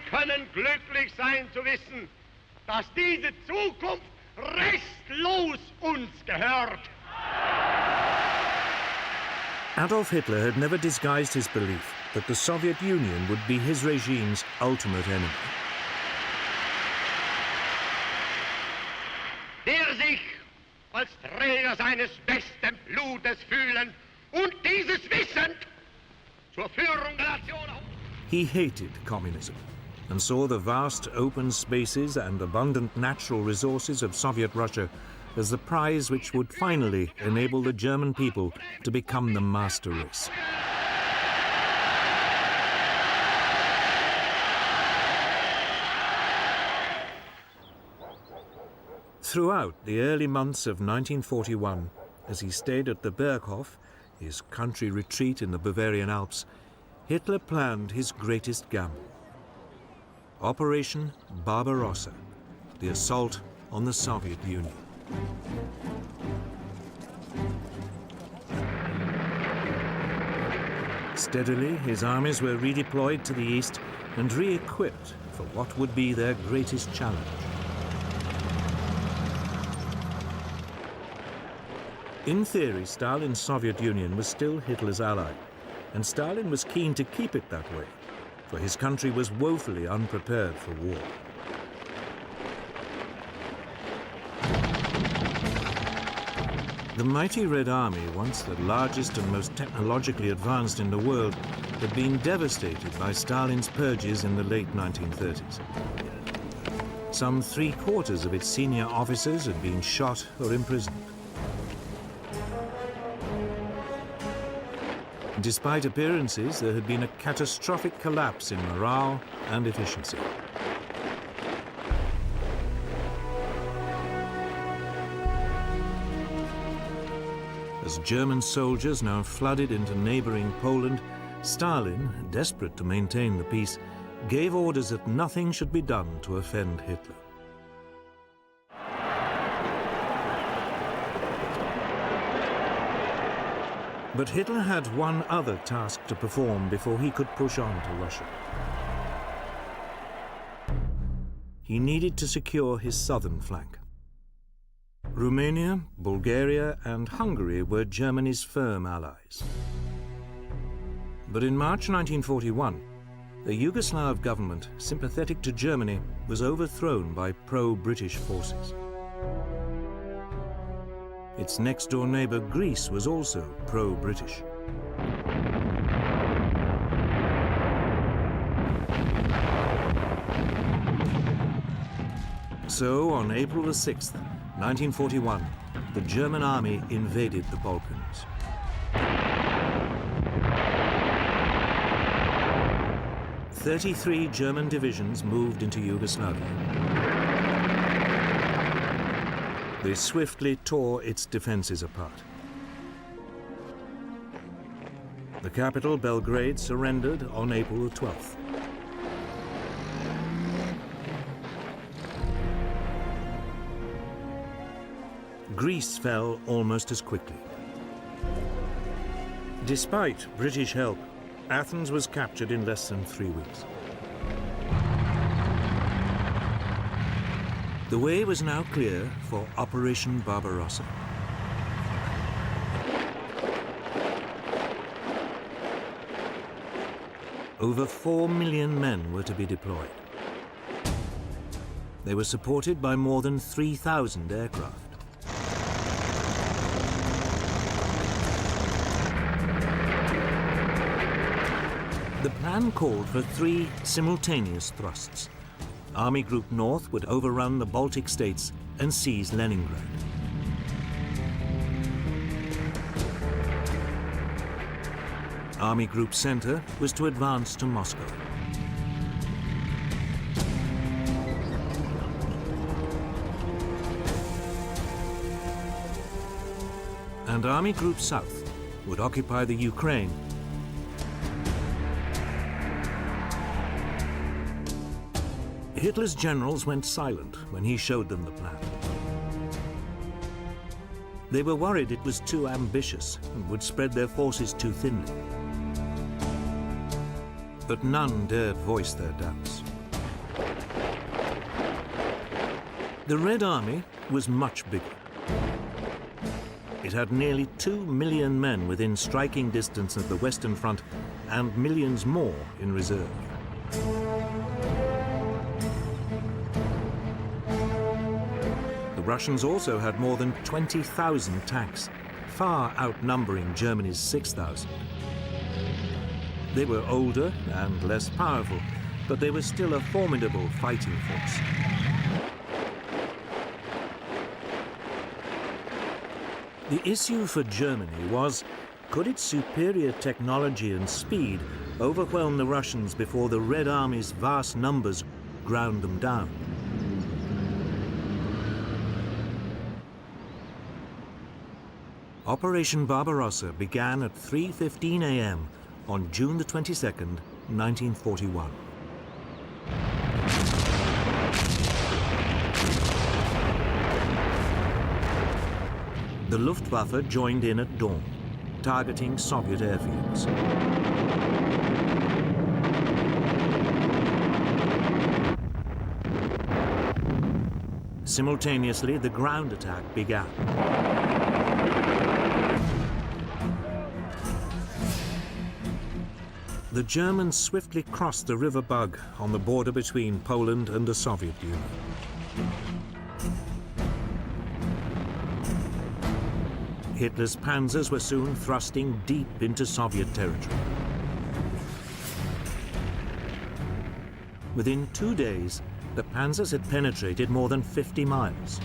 können glücklich sein zu wissen, dass diese Zukunft restlos uns gehört. Adolf Hitler had never disguised his belief that the Soviet Union would be his regime's ultimate enemy. Der sich als Träger seines besten Blutes fühlen und dieses wissend zur Führung der Nation. He hated communism and saw the vast open spaces and abundant natural resources of Soviet Russia as the prize which would finally enable the German people to become the master race. Throughout the early months of 1941, as he stayed at the Berghof, his country retreat in the Bavarian Alps, Hitler planned his greatest gamble. Operation Barbarossa, the assault on the Soviet Union. Steadily, his armies were redeployed to the east and re-equipped for what would be their greatest challenge. In theory, Stalin's Soviet Union was still Hitler's ally, and Stalin was keen to keep it that way, for his country was woefully unprepared for war. The mighty Red Army, once the largest and most technologically advanced in the world, had been devastated by Stalin's purges in the late 1930s. Some 3/4 of its senior officers had been shot or imprisoned. Despite appearances, there had been a catastrophic collapse in morale and efficiency. As German soldiers now flooded into neighboring Poland, Stalin, desperate to maintain the peace, gave orders that nothing should be done to offend Hitler. But Hitler had one other task to perform before he could push on to Russia. He needed to secure his southern flank. Romania, Bulgaria, and Hungary were Germany's firm allies. But in March 1941, the Yugoslav government, sympathetic to Germany, was overthrown by pro-British forces. Its next-door neighbor, Greece, was also pro-British. So, on April the 6th, 1941, the German army invaded the Balkans. "33 German divisions moved into Yugoslavia. They swiftly tore its defenses apart. The capital, Belgrade, surrendered on April 12th. Greece fell almost as quickly. Despite British help, Athens was captured in less than 3 weeks. The way was now clear for Operation Barbarossa. Over 4 million men were to be deployed. They were supported by more than 3,000 aircraft. The plan called for 3 simultaneous thrusts. Army Group North would overrun the Baltic states and seize Leningrad. Army Group Center was to advance to Moscow. And Army Group South would occupy the Ukraine. Hitler's generals went silent when he showed them the plan. They were worried it was too ambitious and would spread their forces too thinly. But none dared voice their doubts. The Red Army was much bigger. It had nearly 2 million men within striking distance of the Western Front and millions more in reserve. The Russians also had more than 20,000 tanks, far outnumbering Germany's 6,000. They were older and less powerful, but they were still a formidable fighting force. The issue for Germany was, could its superior technology and speed overwhelm the Russians before the Red Army's vast numbers ground them down? Operation Barbarossa began at 3:15 a.m. on June the 22nd, 1941. The Luftwaffe joined in at dawn, targeting Soviet airfields. Simultaneously, the ground attack began. The Germans swiftly crossed the River Bug on the border between Poland and the Soviet Union. Hitler's panzers were soon thrusting deep into Soviet territory. Within 2 days, the panzers had penetrated more than 50 miles.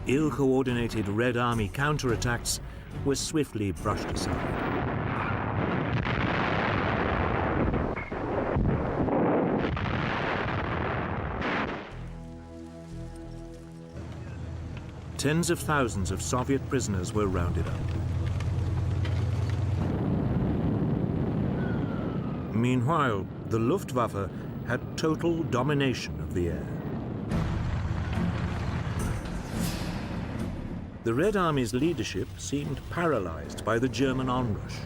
Ill-coordinated Red Army counterattacks were swiftly brushed aside. Tens of thousands of Soviet prisoners were rounded up. Meanwhile, the Luftwaffe had total domination of the air. The Red Army's leadership seemed paralyzed by the German onrush.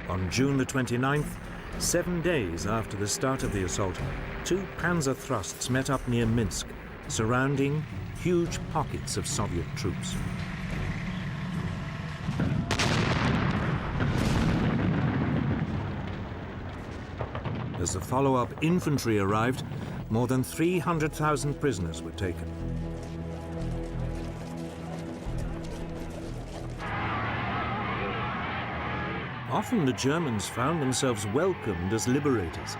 On June the 29th, 7 days after the start of the assault, 2 panzer thrusts met up near Minsk, surrounding huge pockets of Soviet troops. As the follow-up infantry arrived, more than 300,000 prisoners were taken. Often the Germans found themselves welcomed as liberators,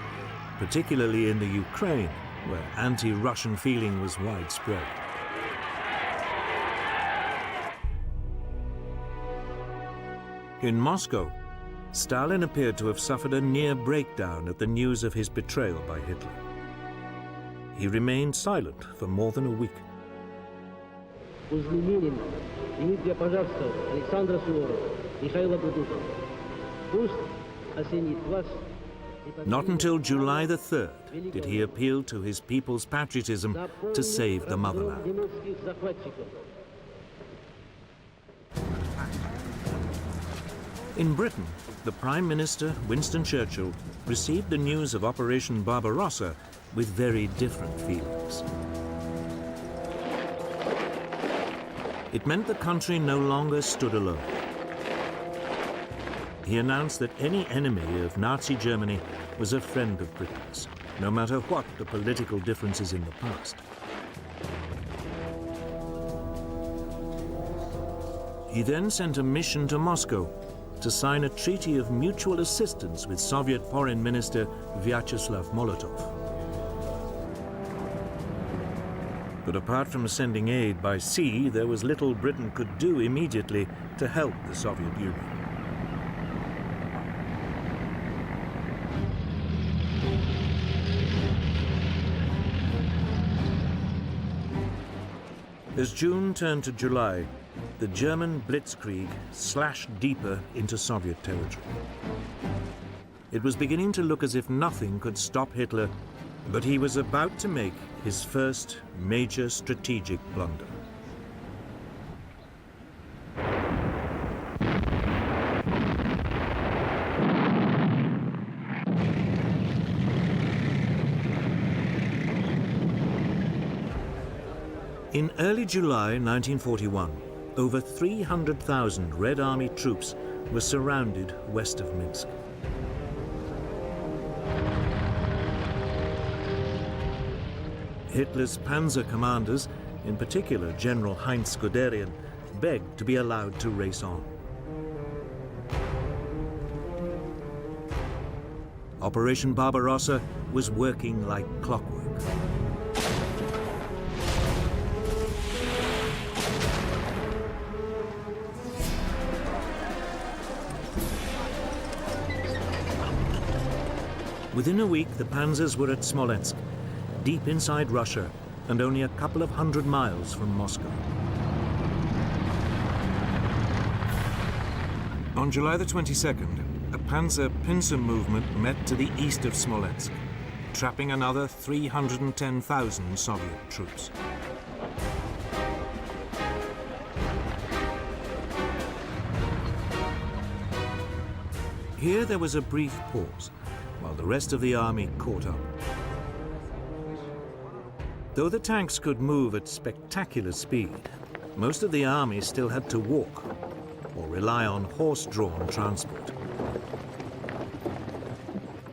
particularly in the Ukraine, where anti-Russian feeling was widespread. In Moscow, Stalin appeared to have suffered a near breakdown at the news of his betrayal by Hitler. He remained silent for more than a week. Not until July the 3rd did he appeal to his people's patriotism to save the motherland. In Britain, the Prime Minister, Winston Churchill, received the news of Operation Barbarossa with very different feelings. It meant the country no longer stood alone. He announced that any enemy of Nazi Germany was a friend of Britain's, no matter what the political differences in the past. He then sent a mission to Moscow to sign a treaty of mutual assistance with Soviet Foreign Minister Vyacheslav Molotov. But apart from sending aid by sea, there was little Britain could do immediately to help the Soviet Union. As June turned to July, the German blitzkrieg slashed deeper into Soviet territory. It was beginning to look as if nothing could stop Hitler, but he was about to make his first major strategic blunder. In early July 1941, over 300,000 Red Army troops were surrounded west of Minsk. Hitler's panzer commanders, in particular General Heinz Guderian, begged to be allowed to race on. Operation Barbarossa was working like clockwork. Within a week, the panzers were at Smolensk, deep inside Russia and only a couple of hundred miles from Moscow. On July the 22nd, a panzer pincer movement met to the east of Smolensk, trapping another 310,000 Soviet troops. Here there was a brief pause, while the rest of the army caught up. Though the tanks could move at spectacular speed, most of the army still had to walk or rely on horse-drawn transport.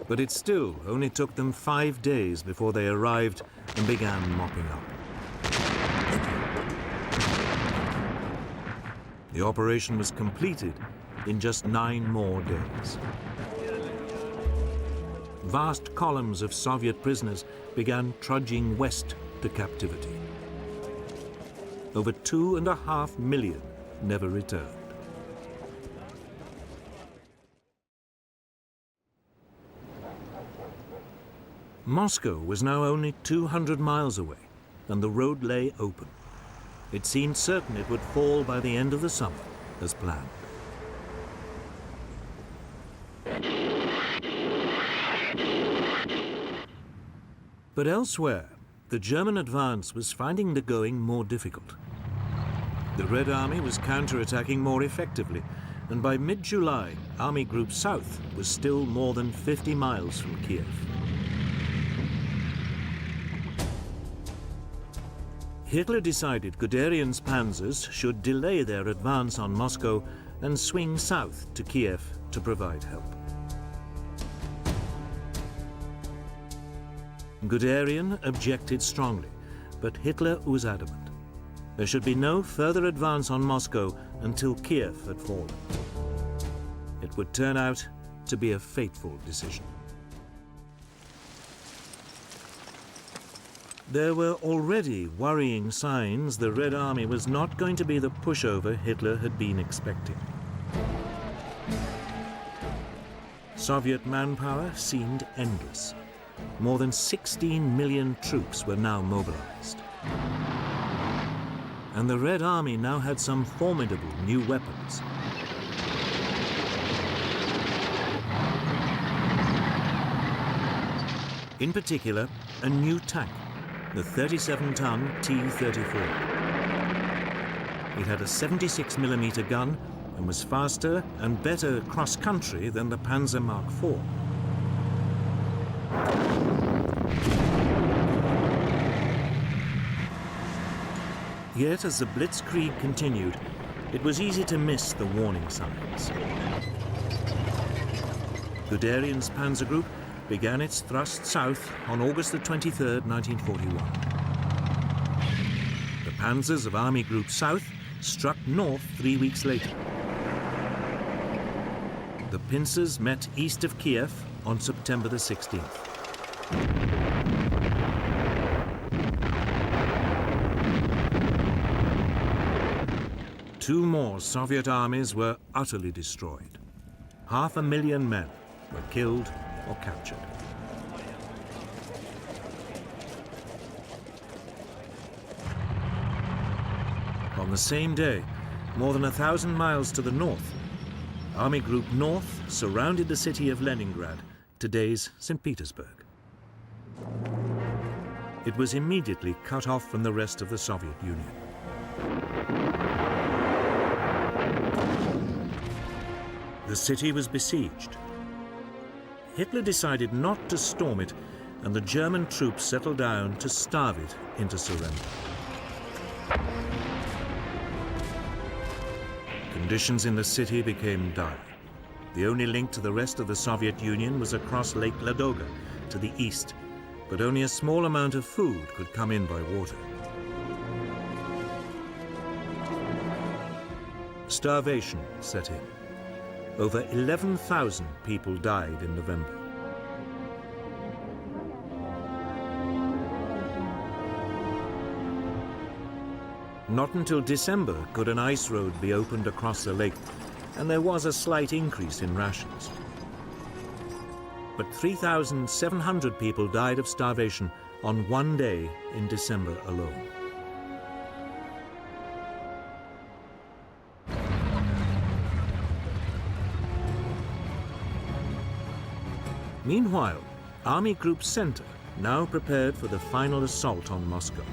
But it still only took them 5 days before they arrived and began mopping up. The operation was completed in just 9 more days. Vast columns of Soviet prisoners began trudging west to captivity. Over 2.5 million never returned. Moscow was now only 200 miles away, and the road lay open. It seemed certain it would fall by the end of the summer, as planned. But elsewhere, the German advance was finding the going more difficult. The Red Army was counterattacking more effectively, and by mid-July, Army Group South was still more than 50 miles from Kiev. Hitler decided Guderian's panzers should delay their advance on Moscow and swing south to Kiev to provide help. Guderian objected strongly, but Hitler was adamant. There should be no further advance on Moscow until Kiev had fallen. It would turn out to be a fateful decision. There were already worrying signs the Red Army was not going to be the pushover Hitler had been expecting. Soviet manpower seemed endless. More than 16 million troops were now mobilized. And the Red Army now had some formidable new weapons. In particular, a new tank, the 37-ton T-34. It had a 76mm gun and was faster and better cross-country than the Panzer Mark IV. Yet, as the blitzkrieg continued, it was easy to miss the warning signs. Guderian's panzer group began its thrust south on August the 23rd, 1941. The panzers of Army Group South struck north 3 weeks later. The pincers met east of Kiev on September the 16th. Two more Soviet armies were utterly destroyed. 500,000 men were killed or captured. On the same day, more than 1,000 miles to the north, Army Group North surrounded the city of Leningrad, today's St. Petersburg. It was immediately cut off from the rest of the Soviet Union. The city was besieged. Hitler decided not to storm it, and the German troops settled down to starve it into surrender. Conditions in the city became dire. The only link to the rest of the Soviet Union was across Lake Ladoga to the east, but only a small amount of food could come in by water. Starvation set in. Over 11,000 people died in November. Not until December could an ice road be opened across the lake, and there was a slight increase in rations. But 3,700 people died of starvation on one day in December alone. Meanwhile, Army Group Center now prepared for the final assault on Moscow.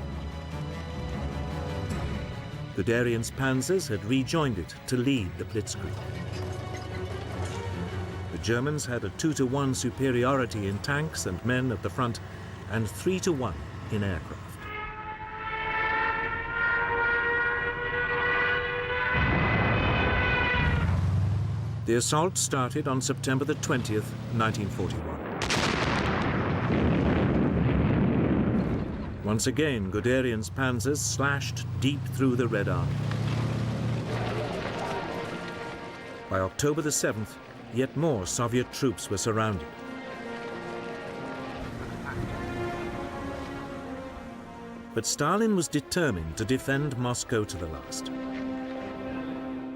Guderian's panzers had rejoined it to lead the blitzkrieg. The Germans had a 2-to-1 superiority in tanks and men at the front, and 3-to-1 in aircraft. The assault started on September the 20th, 1941. Once again, Guderian's panzers slashed deep through the Red Army. By October the 7th, yet more Soviet troops were surrounded. But Stalin was determined to defend Moscow to the last.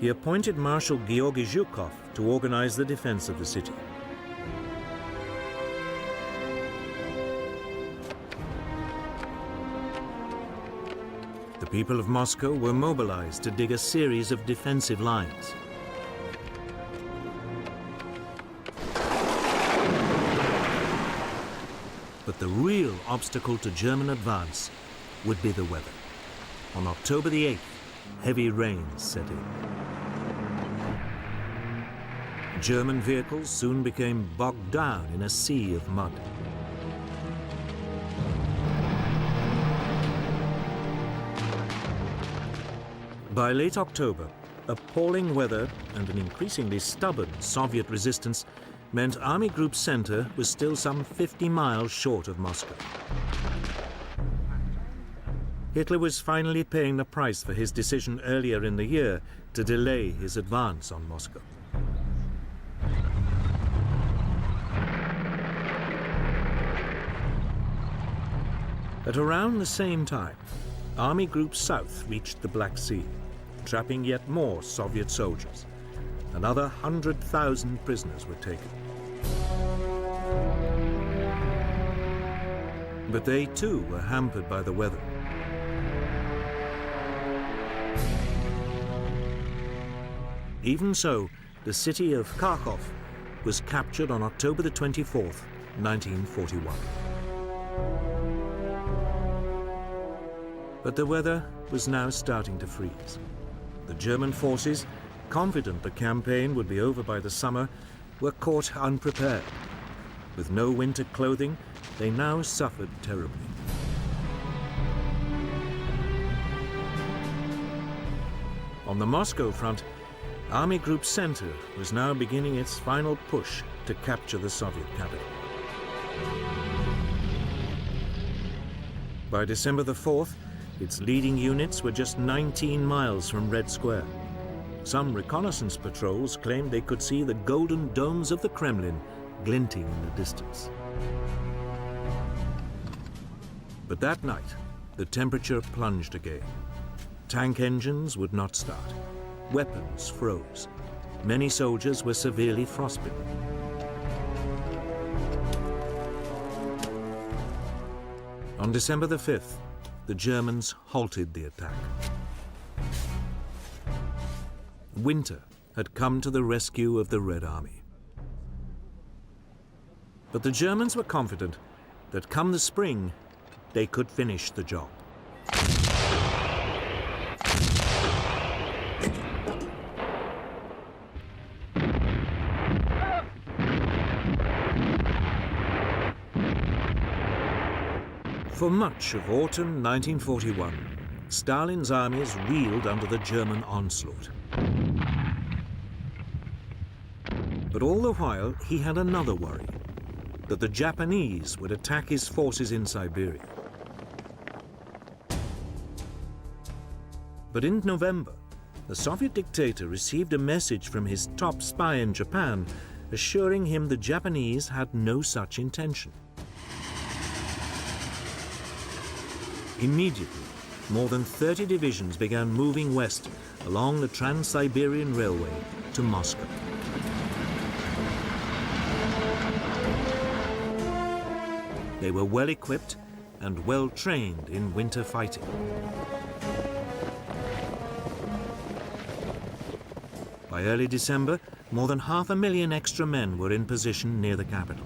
He appointed Marshal Georgy Zhukov to organize the defense of the city. The people of Moscow were mobilized to dig a series of defensive lines. But the real obstacle to German advance would be the weather. On October the 8th, heavy rains set in. German vehicles soon became bogged down in a sea of mud. By late October, appalling weather and an increasingly stubborn Soviet resistance meant Army Group Center was still some 50 miles short of Moscow. Hitler was finally paying the price for his decision earlier in the year to delay his advance on Moscow. At around the same time, Army Group South reached the Black Sea, trapping yet more Soviet soldiers. Another 100,000 prisoners were taken. But they too were hampered by the weather. Even so, the city of Kharkov was captured on October the 24th, 1941. But the weather was now starting to freeze. The German forces, confident the campaign would be over by the summer, were caught unprepared. With no winter clothing, they now suffered terribly. On the Moscow front, Army Group Center was now beginning its final push to capture the Soviet capital. By December the 4th, its leading units were just 19 miles from Red Square. Some reconnaissance patrols claimed they could see the golden domes of the Kremlin glinting in the distance. But that night, the temperature plunged again. Tank engines would not start. Weapons froze. Many soldiers were severely frostbitten. On December the 5th, the Germans halted the attack. Winter had come to the rescue of the Red Army. But the Germans were confident that come the spring, they could finish the job. For much of autumn 1941, Stalin's armies reeled under the German onslaught. But all the while, he had another worry, that the Japanese would attack his forces in Siberia. But in November, the Soviet dictator received a message from his top spy in Japan, assuring him the Japanese had no such intention. Immediately, more than 30 divisions began moving west along the Trans-Siberian Railway to Moscow. They were well equipped and well trained in winter fighting. By early December, more than 500,000 extra men were in position near the capital.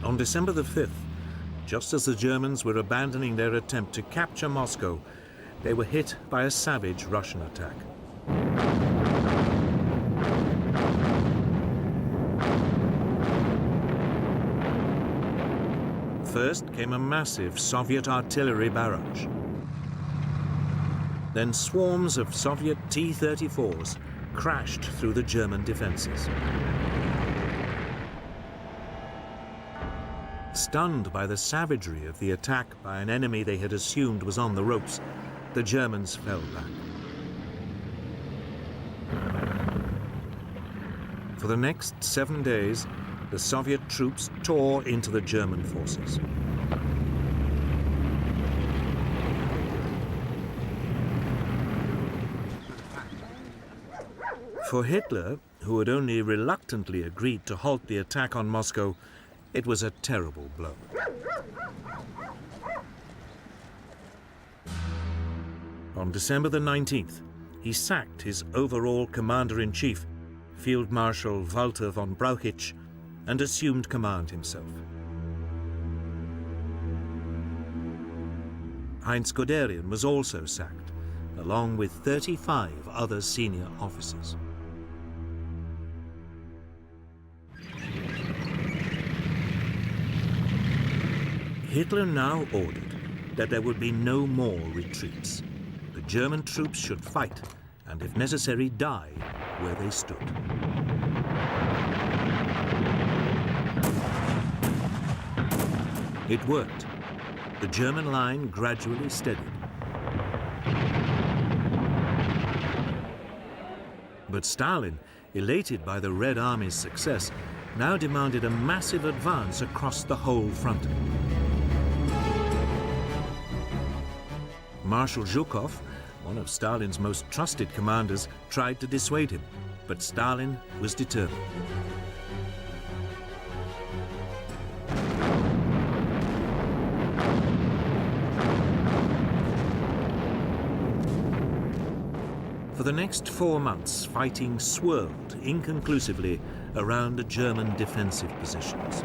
On December the 5th, just as the Germans were abandoning their attempt to capture Moscow, they were hit by a savage Russian attack. First came a massive Soviet artillery barrage. Then swarms of Soviet T-34s crashed through the German defenses. Stunned by the savagery of the attack by an enemy they had assumed was on the ropes, the Germans fell back. For the next 7 days, the Soviet troops tore into the German forces. For Hitler, who had only reluctantly agreed to halt the attack on Moscow, it was a terrible blow. On December the 19th, he sacked his overall commander-in-chief, Field Marshal Walter von Brauchitsch, and assumed command himself. Heinz Guderian was also sacked, along with 35 other senior officers. Hitler now ordered that there would be no more retreats. The German troops should fight, and if necessary, die where they stood. It worked. The German line gradually steadied. But Stalin, elated by the Red Army's success, now demanded a massive advance across the whole front. Marshal Zhukov, one of Stalin's most trusted commanders, tried to dissuade him, but Stalin was determined. For the next 4 months, fighting swirled inconclusively around the German defensive positions.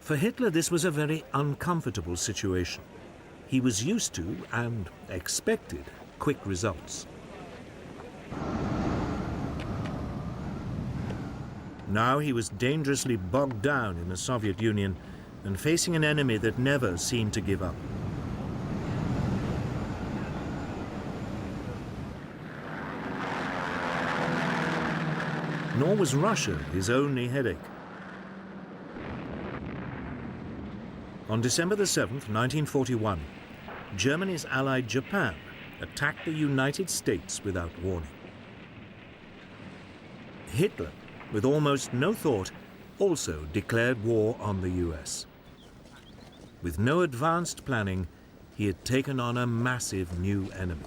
For Hitler, this was a very uncomfortable situation. He was used to and expected quick results. Now he was dangerously bogged down in the Soviet Union and facing an enemy that never seemed to give up. Nor was Russia his only headache. On December the 7th, 1941, Germany's ally Japan attacked the United States without warning. Hitler, with almost no thought, also declared war on the US. With no advanced planning, he had taken on a massive new enemy.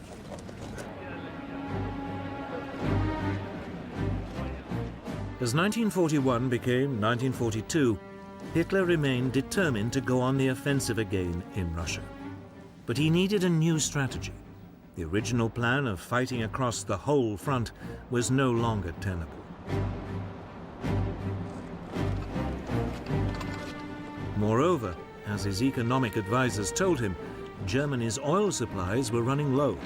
As 1941 became 1942, Hitler remained determined to go on the offensive again in Russia. But he needed a new strategy. The original plan of fighting across the whole front was no longer tenable. Moreover, as his economic advisors told him, Germany's oil supplies were running low.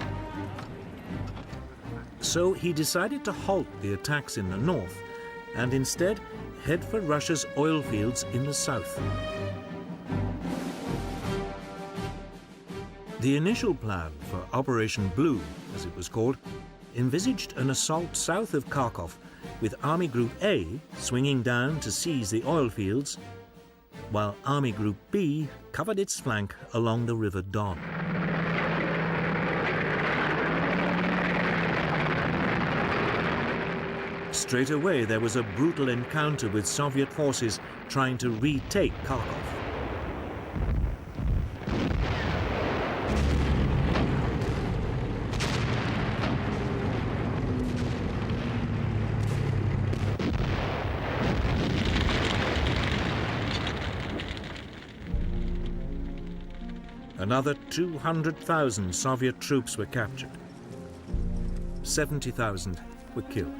So he decided to halt the attacks in the north and instead head for Russia's oil fields in the south. The initial plan for Operation Blue, as it was called, envisaged an assault south of Kharkov with Army Group A swinging down to seize the oil fields, while Army Group B covered its flank along the River Don. Straight away, there was a brutal encounter with Soviet forces trying to retake Kharkov. Another 200,000 Soviet troops were captured. 70,000 were killed.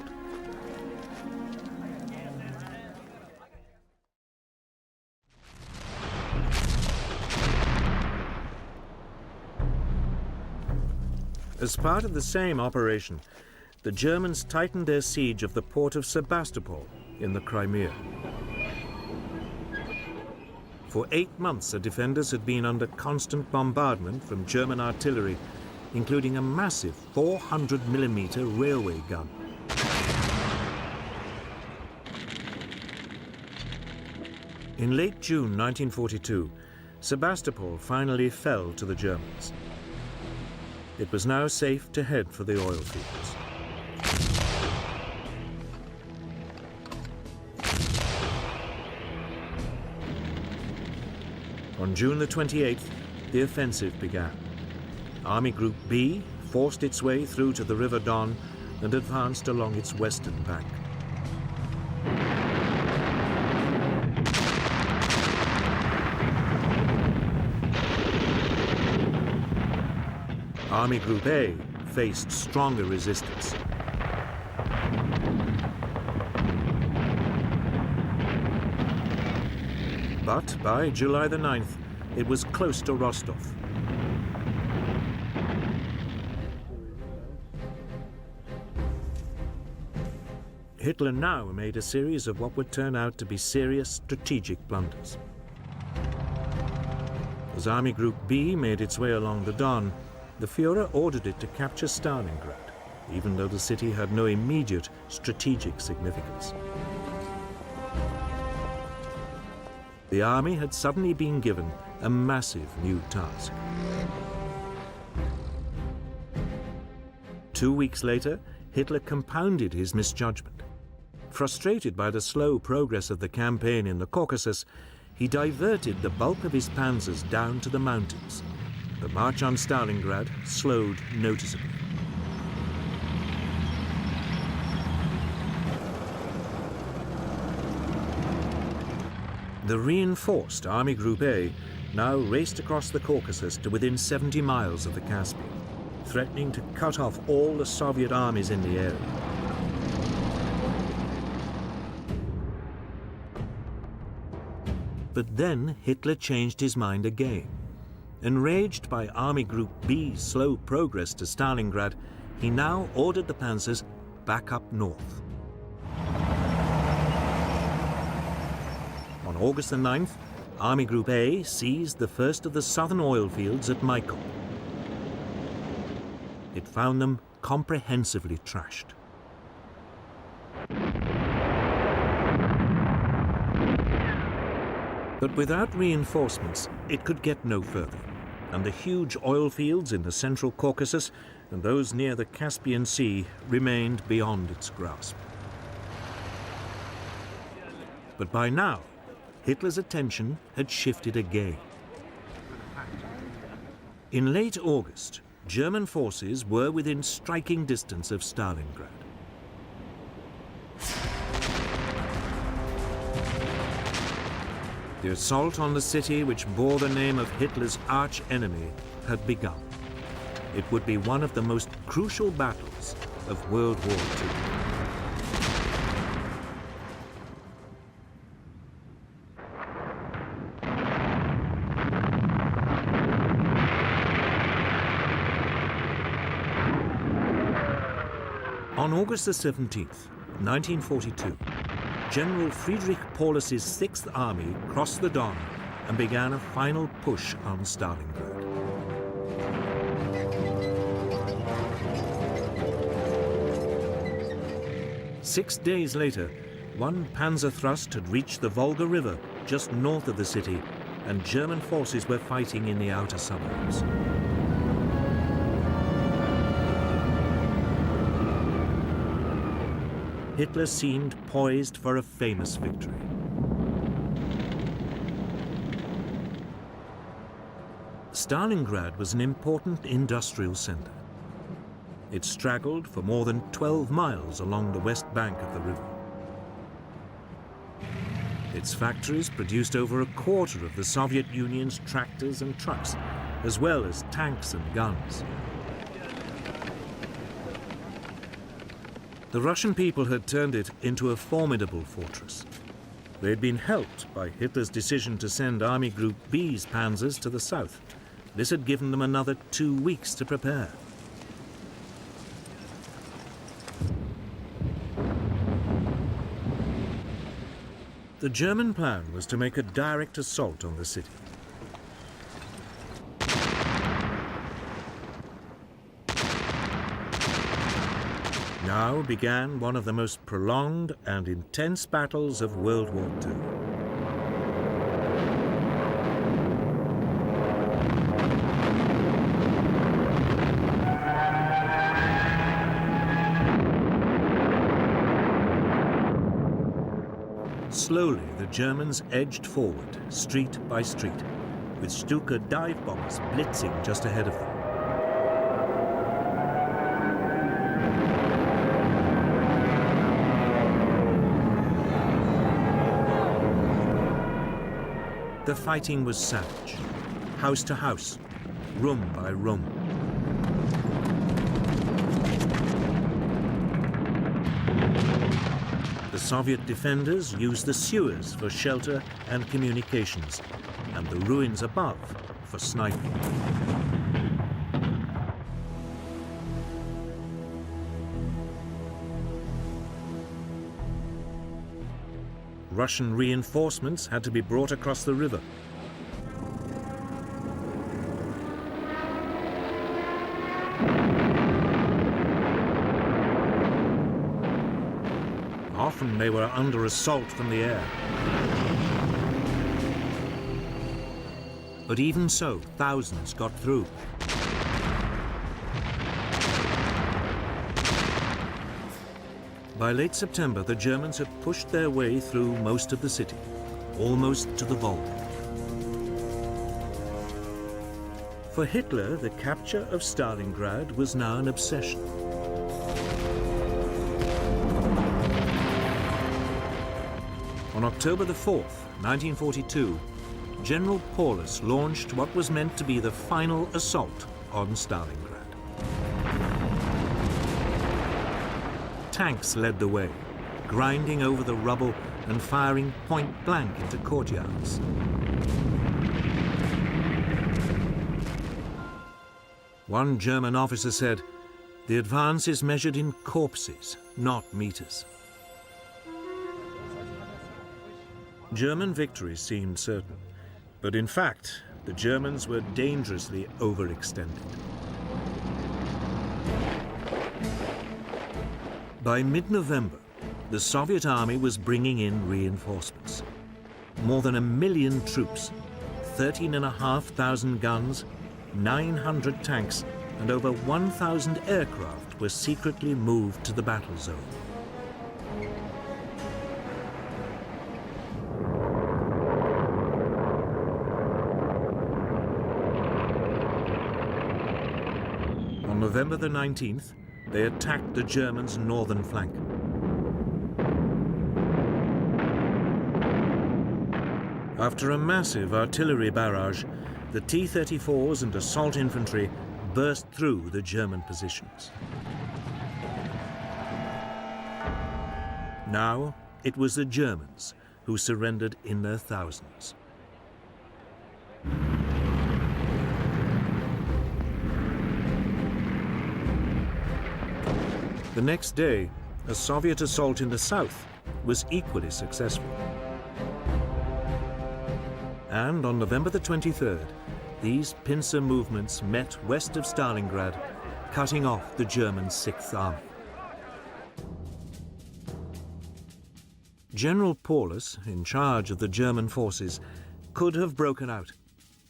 As part of the same operation, the Germans tightened their siege of the port of Sebastopol in the Crimea. For 8 months, the defenders had been under constant bombardment from German artillery, including a massive 400mm railway gun. In late June 1942, Sebastopol finally fell to the Germans. It was now safe to head for the oil fields. On June the 28th, the offensive began. Army Group B forced its way through to the River Don and advanced along its western bank. Army Group A faced stronger resistance. But by July the 9th, it was close to Rostov. Hitler now made a series of what would turn out to be serious strategic blunders. As Army Group B made its way along the Don, the Führer ordered it to capture Stalingrad, even though the city had no immediate strategic significance. The army had suddenly been given a massive new task. 2 weeks later, Hitler compounded his misjudgment. Frustrated by the slow progress of the campaign in the Caucasus, he diverted the bulk of his panzers down to the mountains. The march on Stalingrad slowed noticeably. The reinforced Army Group A now raced across the Caucasus to within 70 miles of the Caspian, threatening to cut off all the Soviet armies in the area. But then Hitler changed his mind again. Enraged by Army Group B's slow progress to Stalingrad, he now ordered the panzers back up north. On August the 9th, Army Group A seized the first of the southern oil fields at Maikop. It found them comprehensively trashed. But without reinforcements, it could get no further, and the huge oil fields in the central Caucasus and those near the Caspian Sea remained beyond its grasp. But by now, Hitler's attention had shifted again. In late August, German forces were within striking distance of Stalingrad. The assault on the city, which bore the name of Hitler's arch-enemy, had begun. It would be one of the most crucial battles of World War II. On August the 17th, 1942, General Friedrich Paulus's Sixth Army crossed the Don and began a final push on Stalingrad. Six days later, one panzer thrust had reached the Volga River just north of the city, and German forces were fighting in the outer suburbs. Hitler seemed poised for a famous victory. Stalingrad was an important industrial center. It straggled for more than 12 miles along the west bank of the river. Its factories produced over a quarter of the Soviet Union's tractors and trucks, as well as tanks and guns. The Russian people had turned it into a formidable fortress. They had been helped by Hitler's decision to send Army Group B's panzers to the south. This had given them another 2 weeks to prepare. The German plan was to make a direct assault on the city. Now began one of the most prolonged and intense battles of World War II. Slowly, the Germans edged forward, street by street, with Stuka dive bombers blitzing just ahead of them. The fighting was savage, house to house, room by room. The Soviet defenders used the sewers for shelter and communications, and the ruins above for sniping. Russian reinforcements had to be brought across the river. Often they were under assault from the air. But even so, thousands got through. By late September, the Germans had pushed their way through most of the city, almost to the Volga. For Hitler, the capture of Stalingrad was now an obsession. On October the 4th, 1942, General Paulus launched what was meant to be the final assault on Stalingrad. Tanks led the way, grinding over the rubble and firing point blank into courtyards. One German officer said, "The advance is measured in corpses, not meters." German victory seemed certain, but in fact, the Germans were dangerously overextended. By mid-November, the Soviet army was bringing in reinforcements. More than 1 million troops, 13,500 guns, 900 tanks, and over 1,000 aircraft were secretly moved to the battle zone. On November the 19th, they attacked the Germans' northern flank. After a massive artillery barrage, the T-34s and assault infantry burst through the German positions. Now it was the Germans who surrendered in their thousands. The next day, a Soviet assault in the south was equally successful. And on November the 23rd, these pincer movements met west of Stalingrad, cutting off the German Sixth Army. General Paulus, in charge of the German forces, could have broken out,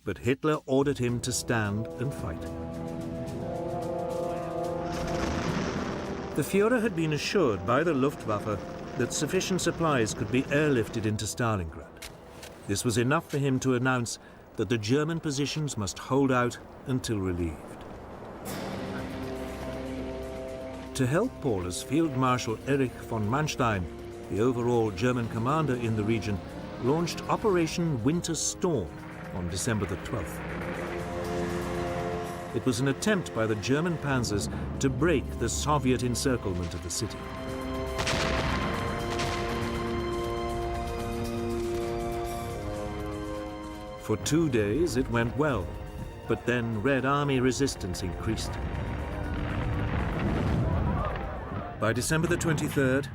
but Hitler ordered him to stand and fight. The Führer had been assured by the Luftwaffe that sufficient supplies could be airlifted into Stalingrad. This was enough for him to announce that the German positions must hold out until relieved. To help Paulus, Field Marshal Erich von Manstein, the overall German commander in the region, launched Operation Winter Storm on December the 12th. It was an attempt by the German panzers to break the Soviet encirclement of the city. For 2 days it went well, but then Red Army resistance increased. By December the 23rd,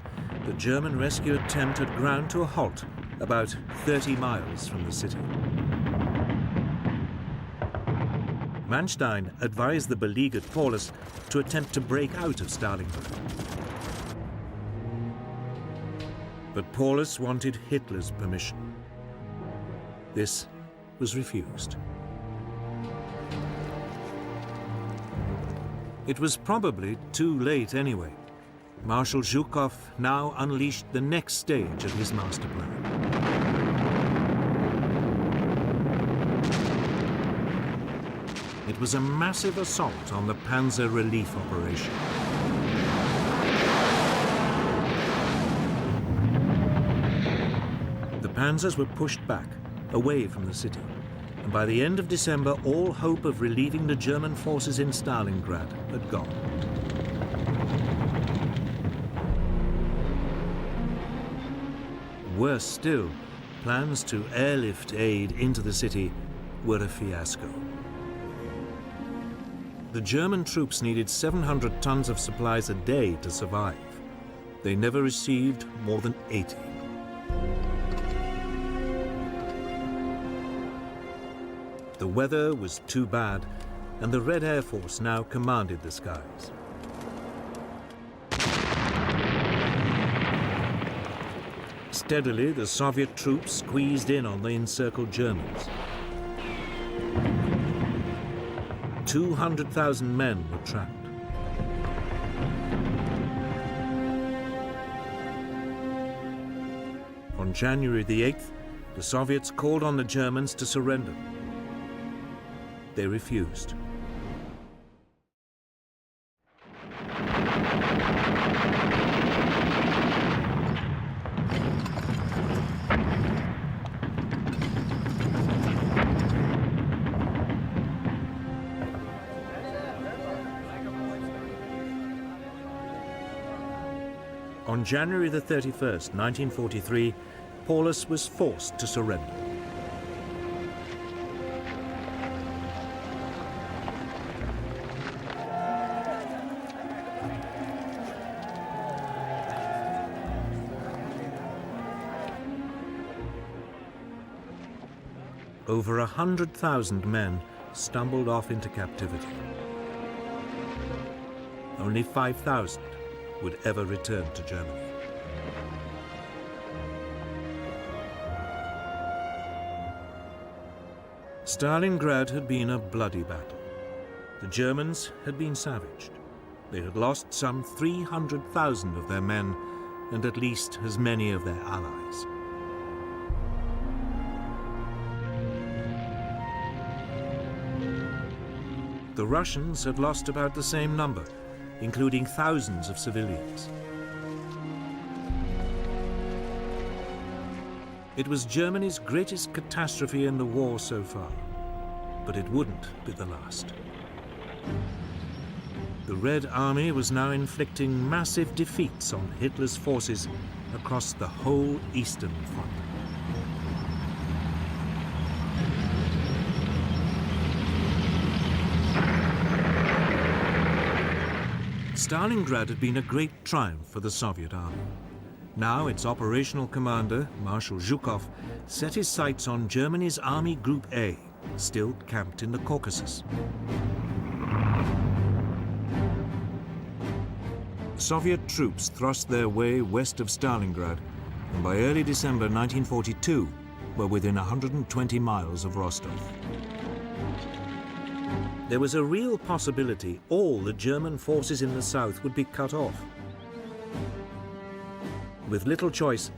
the German rescue attempt had ground to a halt about 30 miles from the city. Manstein advised the beleaguered Paulus to attempt to break out of Stalingrad. But Paulus wanted Hitler's permission. This was refused. It was probably too late anyway. Marshal Zhukov now unleashed the next stage of his master plan. It was a massive assault on the Panzer Relief Operation. The panzers were pushed back, away from the city, and by the end of December, all hope of relieving the German forces in Stalingrad had gone. Worse still, plans to airlift aid into the city were a fiasco. The German troops needed 700 tons of supplies a day to survive. They never received more than 80. The weather was too bad, and the Red Air Force now commanded the skies. Steadily, the Soviet troops squeezed in on the encircled Germans. 200,000 men were trapped. On January the 8th, the Soviets called on the Germans to surrender. They refused. On January the 31st, 1943, Paulus was forced to surrender. Over 100,000 men stumbled off into captivity. Only 5,000 would ever return to Germany. Stalingrad had been a bloody battle. The Germans had been savaged. They had lost some 300,000 of their men and at least as many of their allies. The Russians had lost about the same number, including thousands of civilians. It was Germany's greatest catastrophe in the war so far, but it wouldn't be the last. The Red Army was now inflicting massive defeats on Hitler's forces across the whole Eastern Front. Stalingrad had been a great triumph for the Soviet army. Now its operational commander, Marshal Zhukov, set his sights on Germany's Army Group A, still camped in the Caucasus. Soviet troops thrust their way west of Stalingrad, and by early December 1942 were within 120 miles of Rostov. There was a real possibility all the German forces in the south would be cut off. With little choice,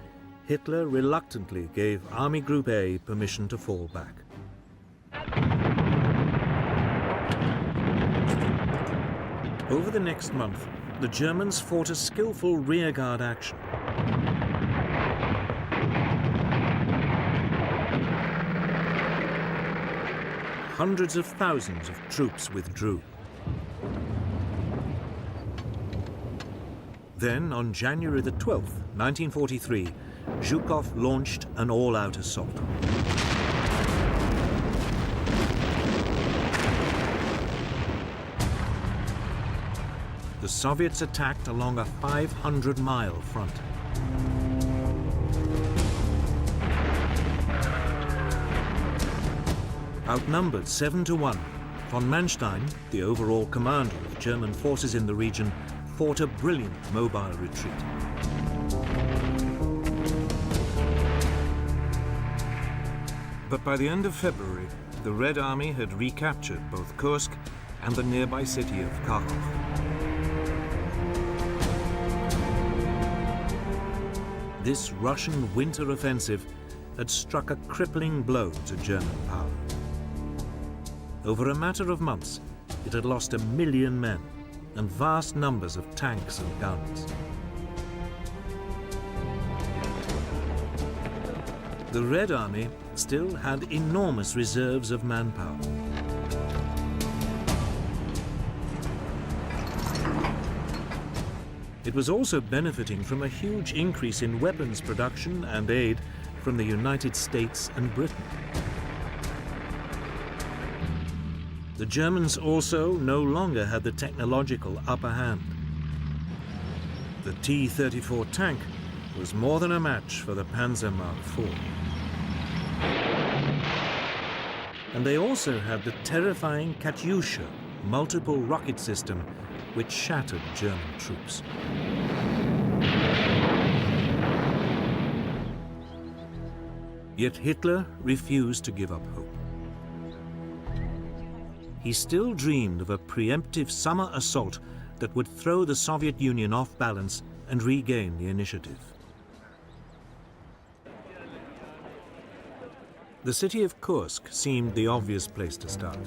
Hitler reluctantly gave Army Group A permission to fall back. Over the next month, the Germans fought a skillful rearguard action. Hundreds of thousands of troops withdrew. Then, on January the 12th, 1943, Zhukov launched an all-out assault. The Soviets attacked along a 500-mile front. Outnumbered 7-1, von Manstein, the overall commander of German forces in the region, fought a brilliant mobile retreat. But by the end of February, the Red Army had recaptured both Kursk and the nearby city of Kharkov. This Russian winter offensive had struck a crippling blow to German power. Over a matter of months, it had lost 1 million men and vast numbers of tanks and guns. The Red Army still had enormous reserves of manpower. It was also benefiting from a huge increase in weapons production and aid from the United States and Britain. The Germans also no longer had the technological upper hand. The T-34 tank was more than a match for the Panzer Mark IV. And they also had the terrifying Katyusha multiple rocket system, which shattered German troops. Yet Hitler refused to give up hope. He still dreamed of a preemptive summer assault that would throw the Soviet Union off balance and regain the initiative. The city of Kursk seemed the obvious place to start.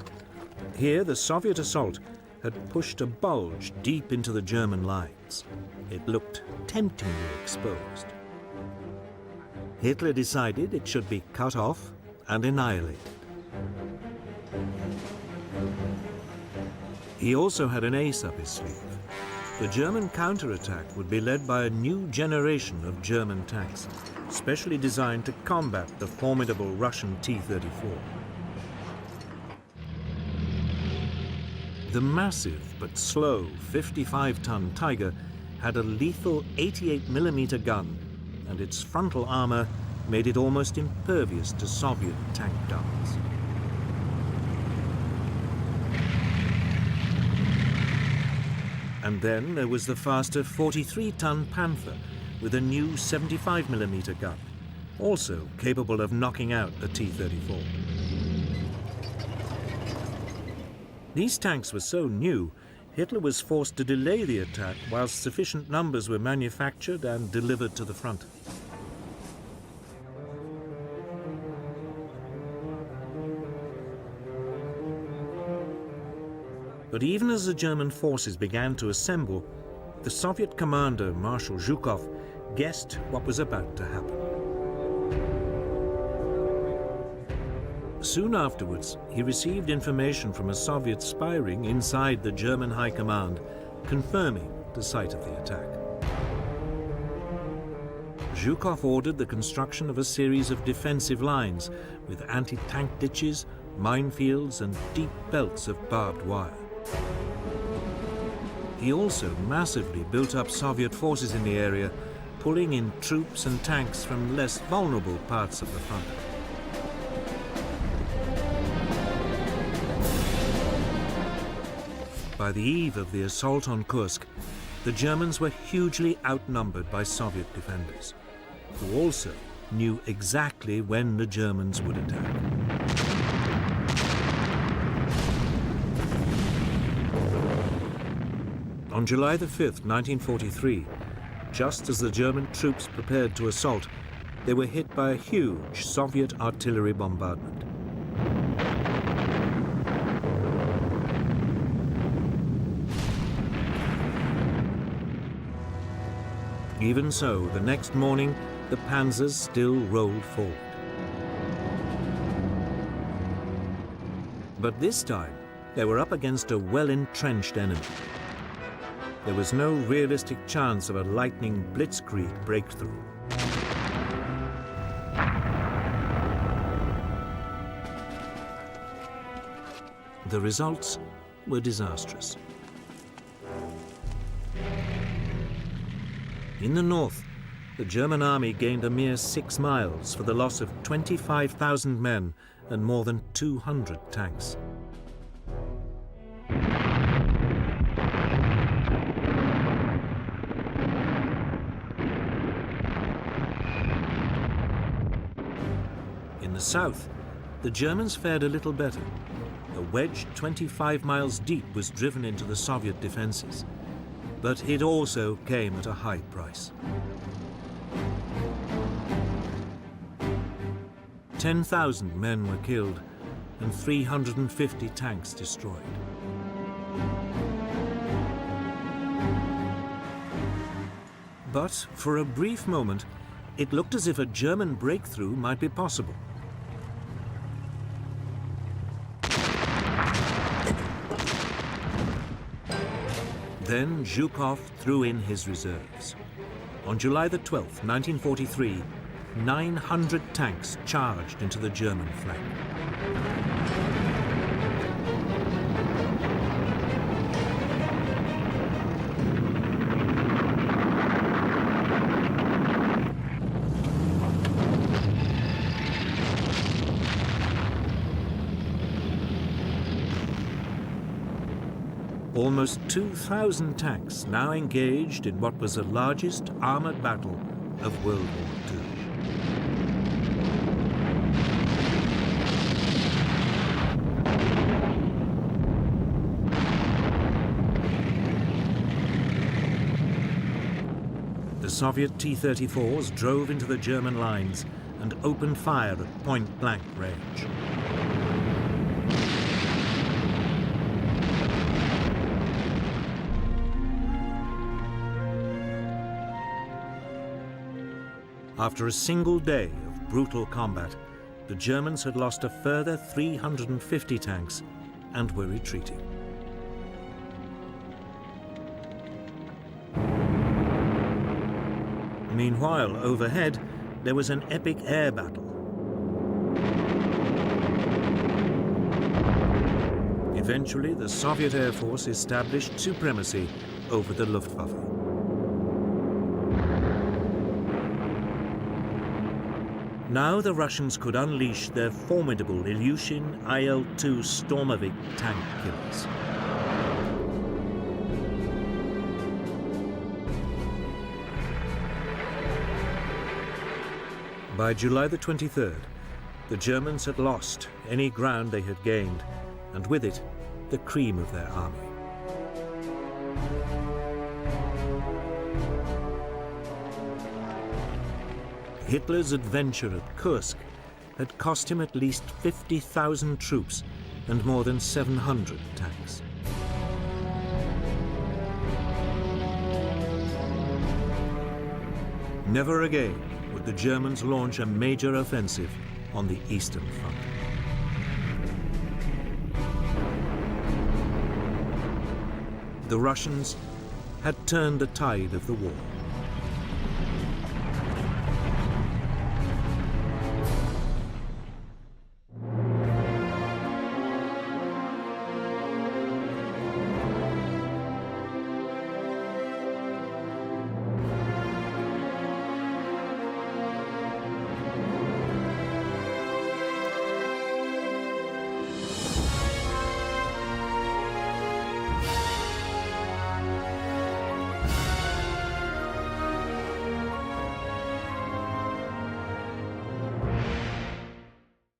Here, the Soviet assault had pushed a bulge deep into the German lines. It looked temptingly exposed. Hitler decided it should be cut off and annihilated. He also had an ace up his sleeve. The German counterattack would be led by a new generation of German tanks, specially designed to combat the formidable Russian T-34. The massive but slow 55-ton Tiger had a lethal 88mm gun, and its frontal armor made it almost impervious to Soviet tank guns. And then there was the faster 43-ton Panther with a new 75mm gun, also capable of knocking out a T-34. These tanks were so new, Hitler was forced to delay the attack whilst sufficient numbers were manufactured and delivered to the front. But even as the German forces began to assemble, the Soviet commander, Marshal Zhukov, guessed what was about to happen. Soon afterwards, he received information from a Soviet spy ring inside the German High Command, confirming the site of the attack. Zhukov ordered the construction of a series of defensive lines with anti-tank ditches, minefields, and deep belts of barbed wire. He also massively built up Soviet forces in the area, pulling in troops and tanks from less vulnerable parts of the front. By the eve of the assault on Kursk, the Germans were hugely outnumbered by Soviet defenders, who also knew exactly when the Germans would attack. On July the 5th, 1943, just as the German troops prepared to assault, they were hit by a huge Soviet artillery bombardment. Even so, the next morning, the panzers still rolled forward. But this time, they were up against a well-entrenched enemy. There was no realistic chance of a lightning blitzkrieg breakthrough. The results were disastrous. In the north, the German army gained a mere 6 miles for the loss of 25,000 men and more than 200 tanks. In the south, the Germans fared a little better. A wedge 25 miles deep was driven into the Soviet defenses, but it also came at a high price. 10,000 men were killed and 350 tanks destroyed. But for a brief moment, it looked as if a German breakthrough might be possible. Then Zhukov threw in his reserves. On July the 12th, 1943, 900 tanks charged into the German flank. Almost 2,000 tanks now engaged in what was the largest armored battle of World War II. The Soviet T-34s drove into the German lines and opened fire at point-blank range. After a single day of brutal combat, the Germans had lost a further 350 tanks and were retreating. Meanwhile, overhead, there was an epic air battle. Eventually, the Soviet Air Force established supremacy over the Luftwaffe. Now the Russians could unleash their formidable Ilyushin IL-2 Stormovik tank killers. By July the 23rd, the Germans had lost any ground they had gained, and with it, the cream of their army. Hitler's adventure at Kursk had cost him at least 50,000 troops and more than 700 tanks. Never again would the Germans launch a major offensive on the Eastern Front. The Russians had turned the tide of the war.